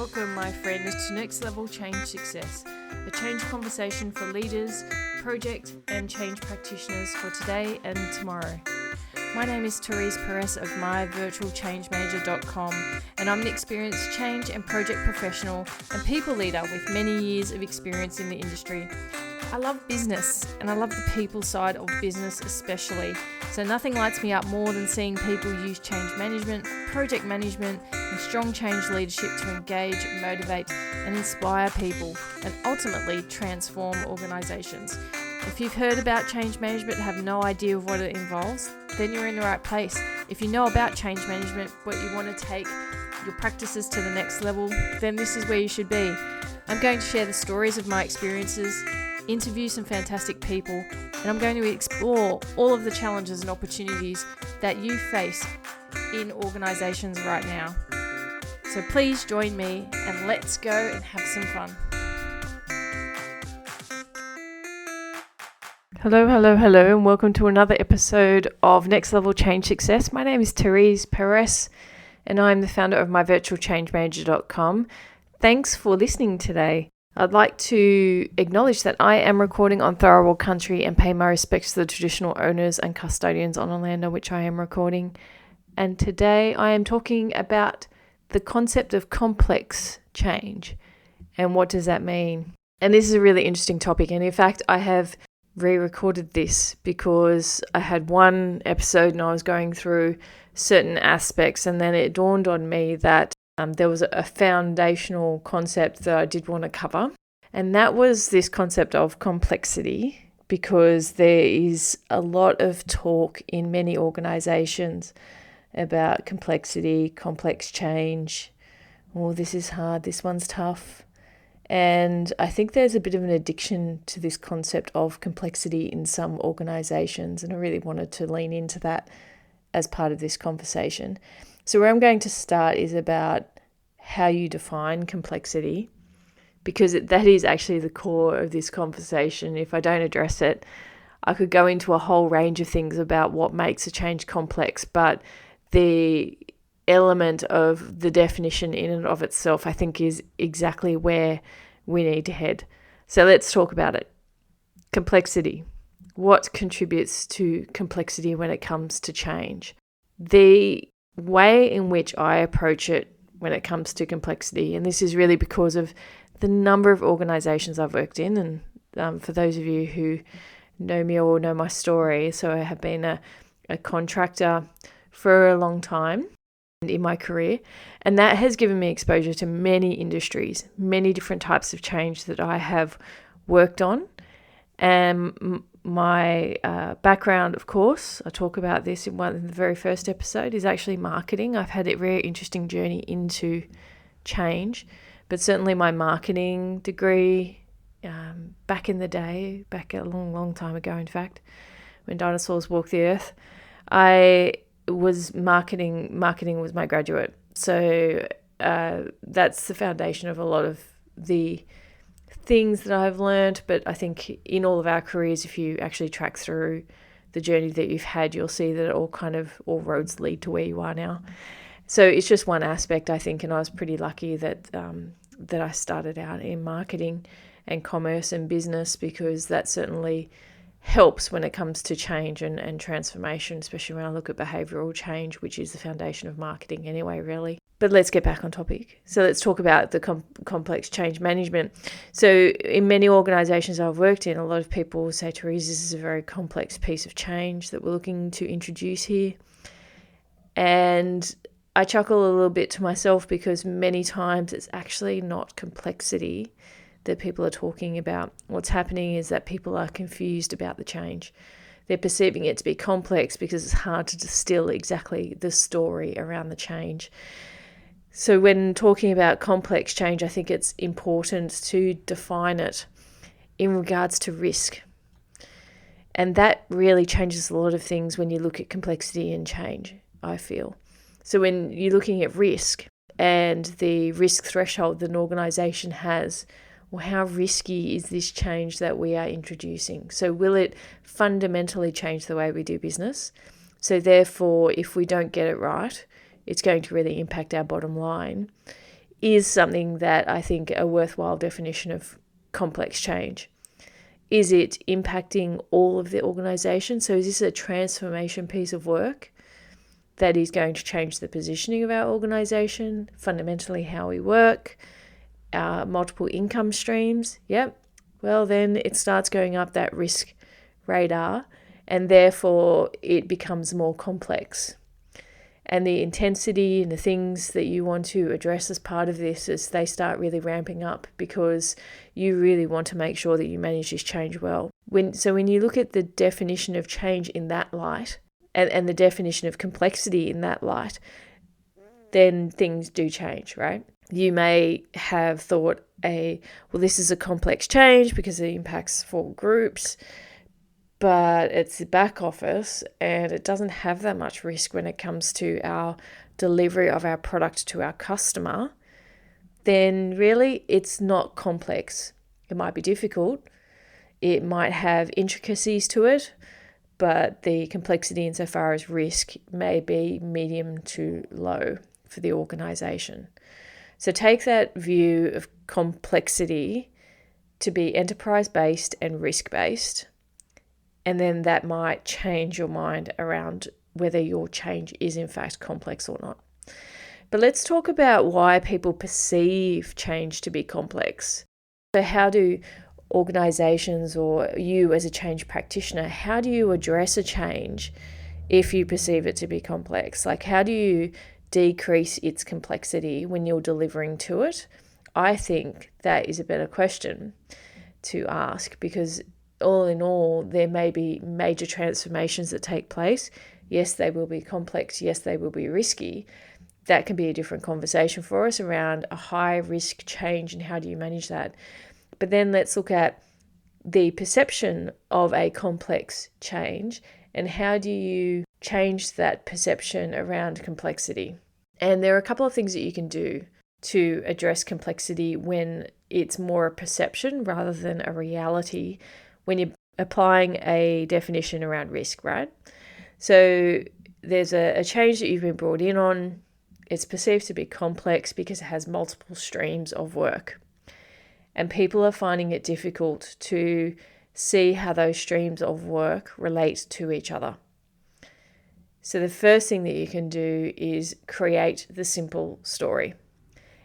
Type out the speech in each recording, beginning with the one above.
Welcome, my friends, to Next Level Change Success, a change conversation for leaders, project and change practitioners for today and tomorrow. My name is Therese Perez of myvirtualchangemanager.com, and I'm an experienced change and project professional and people leader with many years of experience in the industry. I love business, and I love the people side of business especially. So nothing lights me up more than seeing people use change management, project management, and strong change leadership to engage, motivate, and inspire people, and ultimately transform organisations. If you've heard about change management and have no idea of what it involves, then you're in the right place. If you know about change management, but you want to take your practices to the next level, then this is where you should be. I'm going to share the stories of my experiences, interview some fantastic people, and I'm going to explore all of the challenges and opportunities that you face in organisations right now. So please join me and let's go and have some fun. Hello, and welcome to another episode of Next Level Change Success. My name is Therese Perez, and I'm the founder of myvirtualchangemanager.com. Thanks for listening today. I'd like to acknowledge that I am recording on Tharawal country and pay my respects to the traditional owners and custodians on the land on which I am recording. And today I am talking about the concept of complex change and what does that mean. And this is a really interesting topic. And in fact, I have re-recorded this because I had one episode and I was going through certain aspects, and then it dawned on me that there was a foundational concept that I did want to cover, and that was this concept of complexity, because there is a lot of talk in many organizations about complexity, complex change. Oh, this is hard, this one's tough. And I think there's a bit of an addiction to this concept of complexity in some organizations, and I really wanted to lean into that as part of this conversation. So where I'm going to start is about how you define complexity, because that is actually the core of this conversation. If I don't address it, I could go into a whole range of things about what makes a change complex, but the element of the definition in and of itself, I think, is exactly where we need to head. So let's talk about it. Complexity. What contributes to complexity when it comes to change? The way in which I approach it when it comes to complexity, and this is really because of the number of organizations I've worked in, and for those of you who know me or know my story, so I have been a contractor for a long time in my career, and that has given me exposure to many industries, many different types of change that I have worked on. And my background, of course, I talk about this in the very first episode, is actually marketing. I've had a very interesting journey into change, but certainly my marketing degree back in the day, back a long, long time ago, in fact, when dinosaurs walked the earth, marketing was my graduate. So that's the foundation of a lot of the things that I've learned. But I think in all of our careers, if you actually track through the journey that you've had, you'll see that all roads lead to where you are now. So it's just one aspect, I think, and I was pretty lucky that I started out in marketing and commerce and business, because that certainly helps when it comes to change and transformation, especially when I look at behavioural change, which is the foundation of marketing anyway, really. But let's get back on topic. So let's talk about the complex change management. So in many organisations I've worked in, a lot of people say, Therese, this is a very complex piece of change that we're looking to introduce here. And I chuckle a little bit to myself, because many times it's actually not complexity that people are talking about. What's happening is that people are confused about the change. They're perceiving it to be complex because it's hard to distill exactly the story around the change. So when talking about complex change, I think it's important to define it in regards to risk. And that really changes a lot of things when you look at complexity and change, I feel. So when you're looking at risk and the risk threshold that an organisation has, well, how risky is this change that we are introducing? So will it fundamentally change the way we do business? So therefore, if we don't get it right, it's going to really impact our bottom line. is something that I think a worthwhile definition of complex change. Is it impacting all of the organization? So is this a transformation piece of work that is going to change the positioning of our organization, fundamentally how we work, our multiple income streams? Yep. Well, then it starts going up that risk radar, and therefore it becomes more complex. And the intensity and the things that you want to address as part of this, as they start really ramping up, because you really want to make sure that you manage this change well. When you look at the definition of change in that light, and the definition of complexity in that light, then things do change, right? You may have thought this is a complex change because it impacts 4 groups, but it's the back office and it doesn't have that much risk when it comes to our delivery of our product to our customer, then really it's not complex. It might be difficult. It might have intricacies to it, but the complexity insofar as risk may be medium to low for the organization. So take that view of complexity to be enterprise-based and risk-based, and then that might change your mind around whether your change is in fact complex or not. But let's talk about why people perceive change to be complex. So how do organizations, or you as a change practitioner, how do you address a change if you perceive it to be complex? Like, how do you decrease its complexity when you're delivering to it? I think that is a better question to ask, because all in all, there may be major transformations that take place. Yes, they will be complex. Yes, they will be risky. That can be a different conversation for us around a high risk change and how do you manage that. But then let's look at the perception of a complex change and how do you change that perception around complexity. And there are a couple of things that you can do to address complexity when it's more a perception rather than a reality when you're applying a definition around risk, right? So there's a change that you've been brought in on. It's perceived to be complex because it has multiple streams of work. And people are finding it difficult to see how those streams of work relate to each other. So the first thing that you can do is create the simple story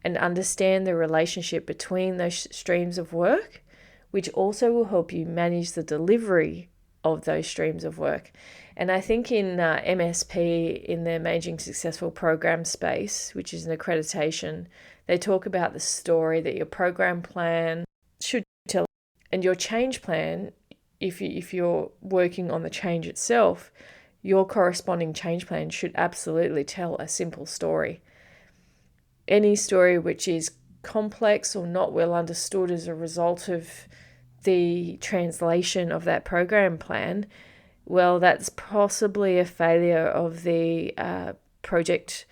and understand the relationship between those streams of work, which also will help you manage the delivery of those streams of work. And I think in MSP, in the Managing Successful Program space, which is an accreditation, they talk about the story that your program plan should tell. And your change plan, if you're working on the change itself, your corresponding change plan should absolutely tell a simple story. Any story which is complex or not well understood as a result of the translation of that program plan, well, that's possibly a failure of the project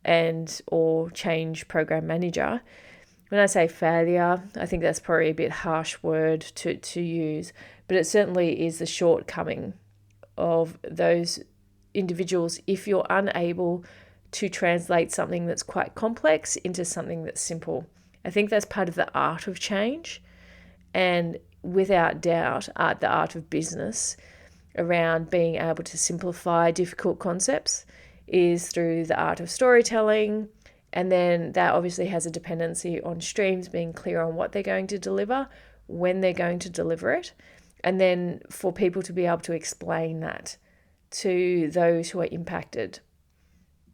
and or change program manager. When I say failure, I think that's probably a bit harsh word to use, but it certainly is the shortcoming of those individuals if you're unable to translate something that's quite complex into something that's simple. I think that's part of the art of change, and without doubt, the art of business around being able to simplify difficult concepts is through the art of storytelling. And then that obviously has a dependency on streams being clear on what they're going to deliver, when they're going to deliver it, and then for people to be able to explain that to those who are impacted.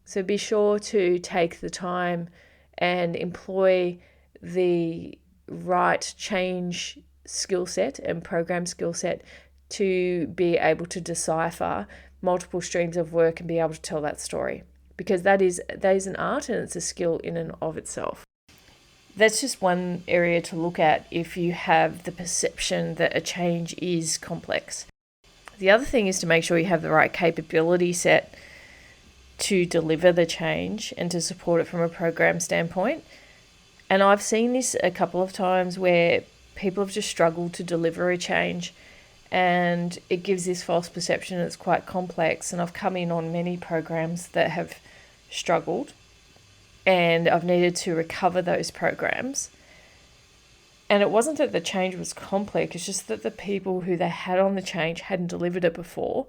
So be sure to take the time and employ the right change skill set and program skill set to be able to decipher multiple streams of work and be able to tell that story, because that is an art and it's a skill in and of itself. That's just one area to look at if you have the perception that a change is complex. The other thing is to make sure you have the right capability set to deliver the change and to support it from a program standpoint. And I've seen this a couple of times where people have just struggled to deliver a change, and it gives this false perception it's quite complex. And I've come in on many programs that have struggled. and I've needed to recover those programs. And it wasn't that the change was complex, it's just that the people who they had on the change hadn't delivered it before.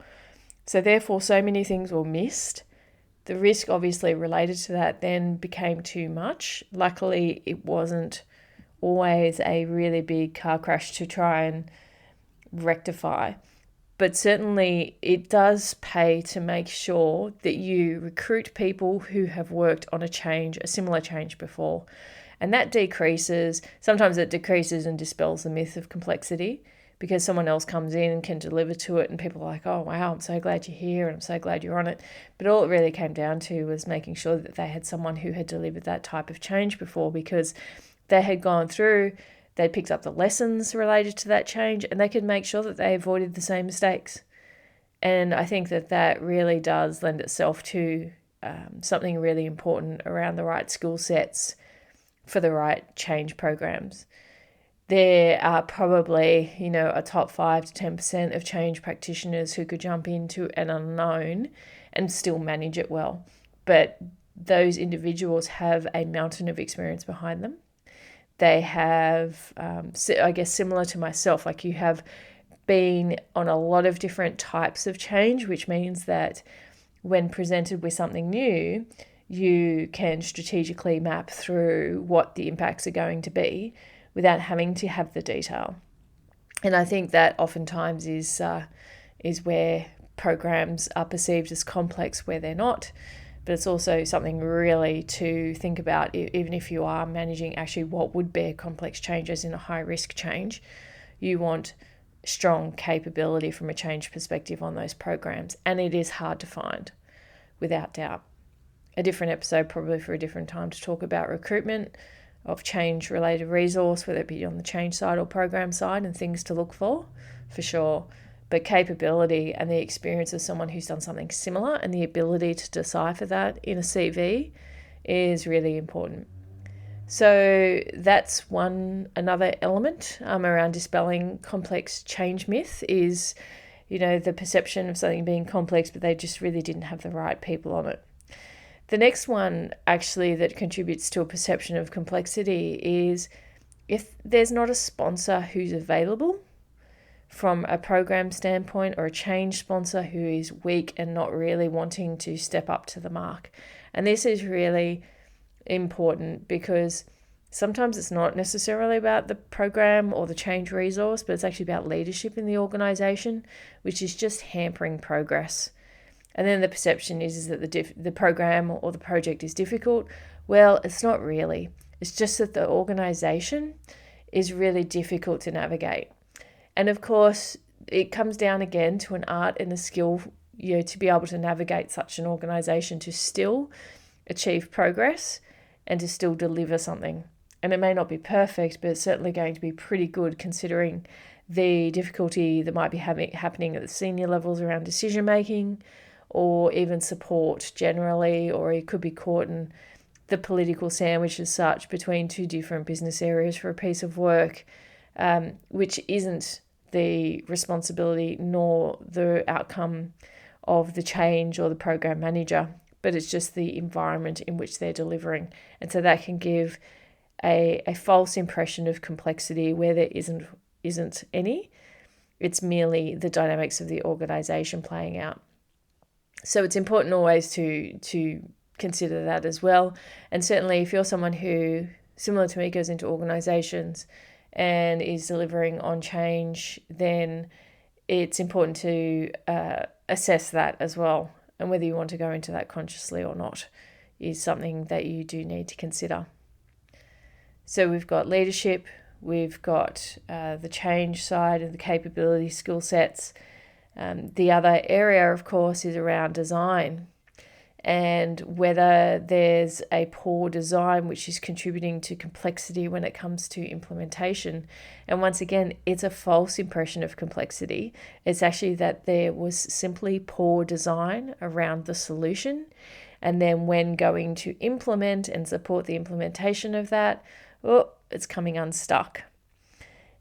So therefore, so many things were missed. The risk obviously related to that then became too much. Luckily, it wasn't always a really big car crash to try and rectify. But certainly it does pay to make sure that you recruit people who have worked on a similar change before. And that sometimes it decreases and dispels the myth of complexity, because someone else comes in and can deliver to it and people are like, oh, wow, I'm so glad you're here and I'm so glad you're on it. But all it really came down to was making sure that they had someone who had delivered that type of change before, because they had gone through, they'd picked up the lessons related to that change, and they could make sure that they avoided the same mistakes. And I think that really does lend itself to something really important around the right skill sets for the right change programs. There are probably, a top 5 to 10% of change practitioners who could jump into an unknown and still manage it well. But those individuals have a mountain of experience behind them. They have, I guess, similar to myself, like you have been on a lot of different types of change, which means that when presented with something new, you can strategically map through what the impacts are going to be without having to have the detail. And I think that oftentimes is where programs are perceived as complex where they're not. But it's also something really to think about, even if you are managing actually what would be complex changes in a high-risk change. You want strong capability from a change perspective on those programs, and it is hard to find, without doubt. A different episode probably for a different time to talk about recruitment of change-related resource, whether it be on the change side or program side, and things to look for sure. But capability and the experience of someone who's done something similar and the ability to decipher that in a CV is really important. So that's another element around dispelling complex change myth is, the perception of something being complex, but they just really didn't have the right people on it. The next one actually that contributes to a perception of complexity is if there's not a sponsor who's available from a program standpoint, or a change sponsor who is weak and not really wanting to step up to the mark. And this is really important because sometimes it's not necessarily about the program or the change resource, but it's actually about leadership in the organization, which is just hampering progress. And then the perception is that the program or the project is difficult. Well, it's not really. It's just that the organization is really difficult to navigate. And of course, it comes down again to an art and a skill, to be able to navigate such an organization to still achieve progress and to still deliver something. And it may not be perfect, but it's certainly going to be pretty good considering the difficulty that might be happening at the senior levels around decision making, or even support generally, or it could be caught in the political sandwich as such between two different business areas for a piece of work, which isn't the responsibility nor the outcome of the change or the program manager, but it's just the environment in which they're delivering. And so that can give a false impression of complexity where there isn't any. It's merely the dynamics of the organization playing out. So it's important always to consider that as well. And certainly if you're someone who, similar to me, goes into organizations and is delivering on change, then it's important to assess that as well. And whether you want to go into that consciously or not is something that you do need to consider. So we've got leadership, we've got the change side and the capability skill sets. The other area, of course, is around design, and whether there's a poor design which is contributing to complexity when it comes to implementation. And once again, it's a false impression of complexity. It's actually that there was simply poor design around the solution. And then when going to implement and support the implementation of that, it's coming unstuck.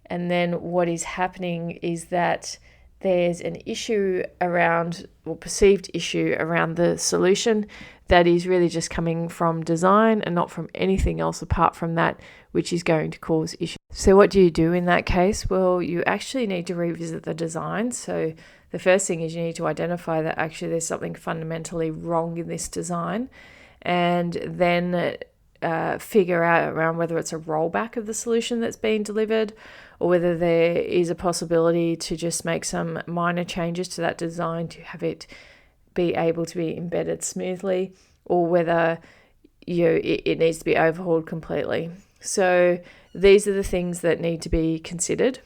And then what is happening is that there's an issue around, or perceived issue around the solution that is really just coming from design and not from anything else apart from that, which is going to cause issues. So what do you do in that case? Well, you actually need to revisit the design. So the first thing is you need to identify that actually there's something fundamentally wrong in this design, and then figure out around whether it's a rollback of the solution that's being delivered, or whether there is a possibility to just make some minor changes to that design to have it be able to be embedded smoothly, or whether it needs to be overhauled completely. So these are the things that need to be considered,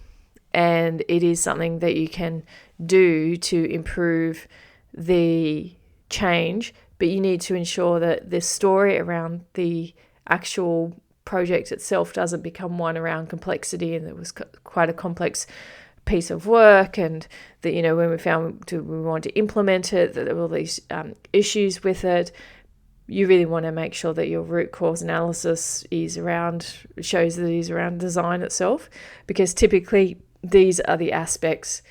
and it is something that you can do to improve the change, but you need to ensure that the story around the actual project itself doesn't become one around complexity, and it was quite a complex piece of work, and that when we want to implement it, that there were all these issues with it. You really want to make sure that your root cause analysis shows that it is around design itself, because typically these are the aspects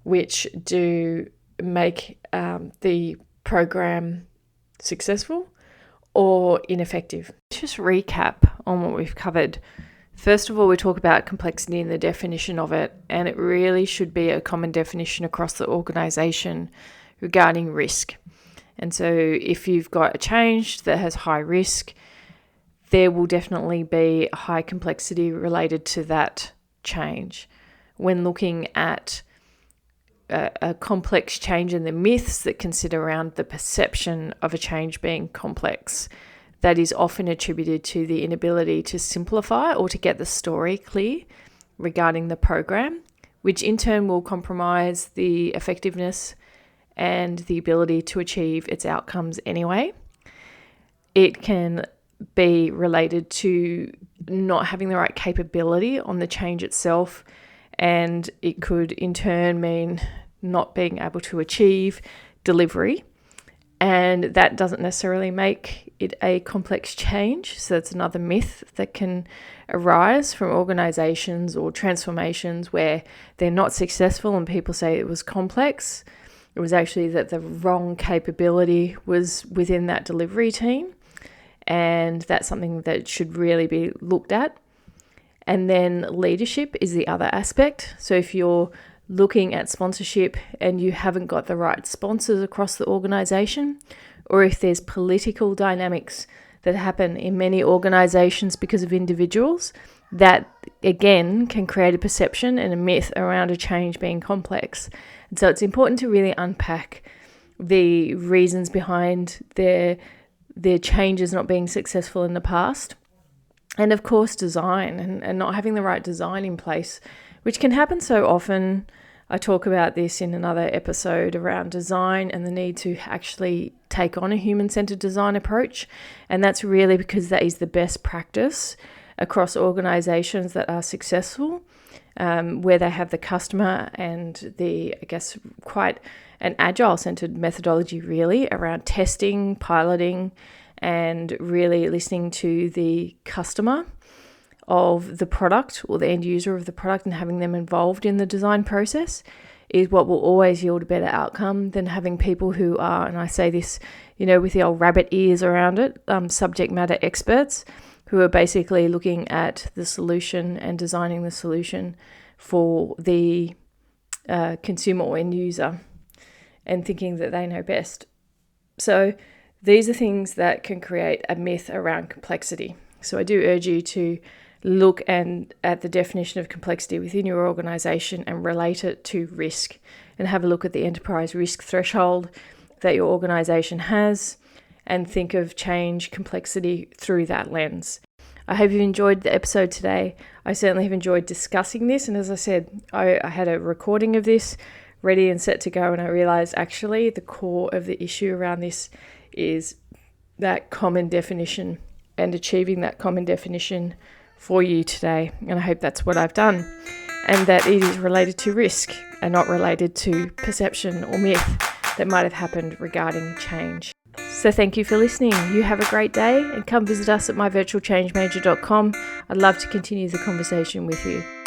which do make the program successful or ineffective. Just recap on what we've covered. First of all, we talk about complexity and the definition of it, and it really should be a common definition across the organisation regarding risk. And so if you've got a change that has high risk, there will definitely be high complexity related to that change. When looking at a complex change and the myths that consider around the perception of a change being complex, that is often attributed to the inability to simplify or to get the story clear regarding the program, which in turn will compromise the effectiveness and the ability to achieve its outcomes anyway. It can be related to not having the right capability on the change itself, and it could in turn mean not being able to achieve delivery. And that doesn't necessarily make it a complex change. So that's another myth that can arise from organizations or transformations where they're not successful and people say it was complex. It was actually that the wrong capability was within that delivery team. And that's something that should really be looked at. And then leadership is the other aspect. So if you're looking at sponsorship and you haven't got the right sponsors across the organization, or if there's political dynamics that happen in many organizations because of individuals, that again can create a perception and a myth around a change being complex. And so it's important to really unpack the reasons behind their changes not being successful in the past. And of course, design and not having the right design in place, which can happen so often. I talk about this in another episode around design and the need to actually take on a human-centered design approach. And that's really because that is the best practice across organizations that are successful, where they have the customer and quite an agile-centered methodology really around testing, piloting, and really listening to the customer of the product or the end user of the product and having them involved in the design process is what will always yield a better outcome than having people who are, and I say this, with the old rabbit ears around it, subject matter experts who are basically looking at the solution and designing the solution for the consumer or end user and thinking that they know best. So these are things that can create a myth around complexity. So I do urge you to look at the definition of complexity within your organisation and relate it to risk, and have a look at the enterprise risk threshold that your organisation has and think of change complexity through that lens. I hope you've enjoyed the episode today. I certainly have enjoyed discussing this, and as I said, I had a recording of this ready and set to go, and I realised actually the core of the issue around this is that common definition and achieving that common definition for you today. And I hope that's what I've done, and that it is related to risk and not related to perception or myth that might have happened regarding change. So thank you for listening. You have a great day, and come visit us at myvirtualchangemanager.com. I'd love to continue the conversation with you.